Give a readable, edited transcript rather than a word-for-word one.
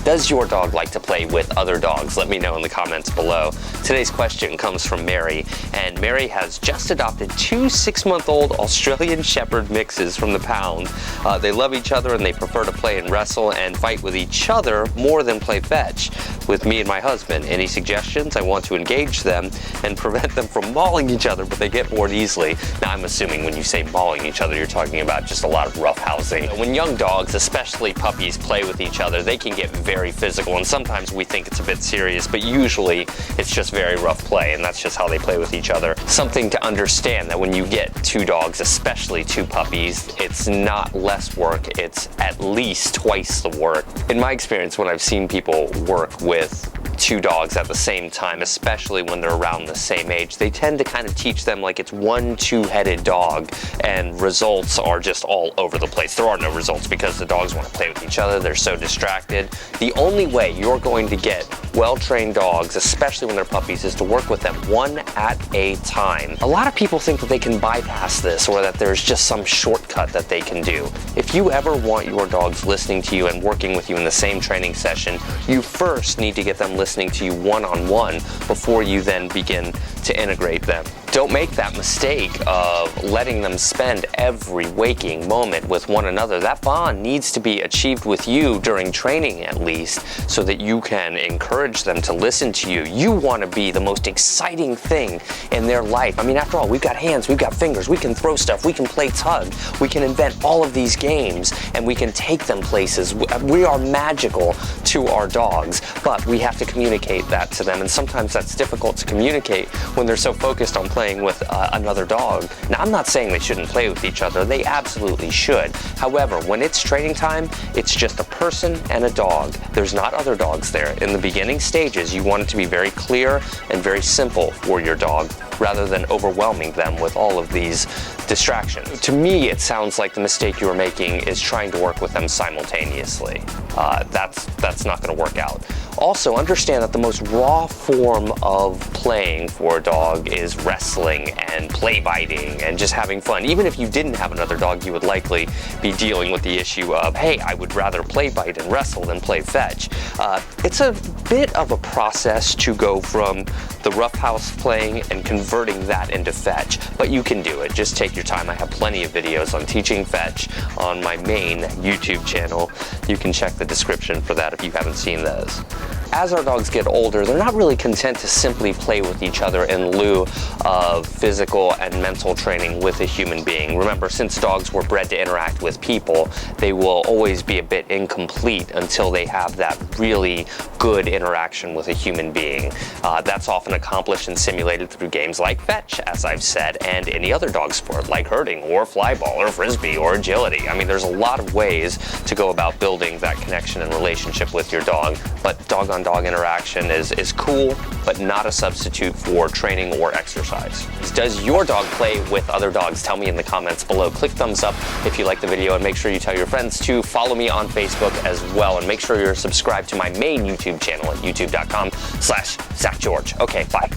Does your dog like to play with other dogs? Let me know in the comments below. Today's question comes from Mary, and Mary has just adopted two 6-month-old Australian Shepherd mixes from the pound. They love each other and they prefer to play and wrestle and fight with each other more than play fetch with me and my husband. Any suggestions? I want to engage them and prevent them from mauling each other, but they get bored easily. Now, I'm assuming when you say mauling each other, you're talking about just a lot of roughhousing. When young dogs, especially puppies, play with each other, they can get very physical, and sometimes we think it's a bit serious, but usually it's just very rough play, and that's just how they play with each other. Something to understand that when you get two dogs, especially two puppies, it's not less work, it's at least twice the work. In my experience, when I've seen people work with two dogs at the same time, especially when they're around the same age, they tend to kind of teach them like it's one two-headed dog, and results are just all over the place. There are no results because the dogs want to play with each other, they're so distracted. The only way you're going to get well-trained dogs, especially when they're puppies, is to work with them one at a time. A lot of people think that they can bypass this, or that there's just some shortcut that they can do. If you ever want your dogs listening to you and working with you in the same training session, you first need to get them listening to you one-on-one before you then begin to integrate them. Don't make that mistake of letting them spend every waking moment with one another. That bond needs to be achieved with you during training at least, so that you can encourage them to listen to you. You want to be the most exciting thing in their life. I mean, after all, we've got hands, we've got fingers, we can throw stuff, we can play tug, we can invent all of these games, and we can take them places. We are magical to our dogs, but we have to communicate that to them, and sometimes that's difficult to communicate when they're so focused on playing with another dog. Now, I'm not saying they shouldn't play with each other. They absolutely should. However, when it's training time, it's just a person and a dog. There's not other dogs there. In the beginning stages, you want it to be very clear and very simple for your dog, rather than overwhelming them with all of these distractions. To me, it sounds like the mistake you are making is trying to work with them simultaneously. That's not going to work out. Also, understand that the most raw form of playing for a dog is wrestling and play biting and just having fun. Even if you didn't have another dog, you would likely be dealing with the issue of, hey, I would rather play bite and wrestle than play fetch. It's a bit of a process to go from the roughhouse playing and converting that into fetch, but you can do it. Just take your time. I have plenty of videos on teaching fetch on my main YouTube channel. You can check the description for that if you haven't seen those. As our dogs get older, they're not really content to simply play with each other in lieu of physical and mental training with a human being. Remember, since dogs were bred to interact with people, they will always be a bit incomplete until they have that really good interaction with a human being. That's often accomplished and simulated through games like fetch, as I've said, and any other dog sport like herding or fly ball or frisbee or agility. I mean, there's a lot of ways to go about building that connection and relationship with your dog, but dog-on-dog interaction is cool, but not a substitute for training or exercise. Does your dog play with other dogs? Tell me in the comments below. Click thumbs up if you like the video, and make sure you tell your friends to follow me on Facebook as well, and make sure you're subscribed to my main YouTube channel at youtube.com/ZachGeorge. Okay, bye.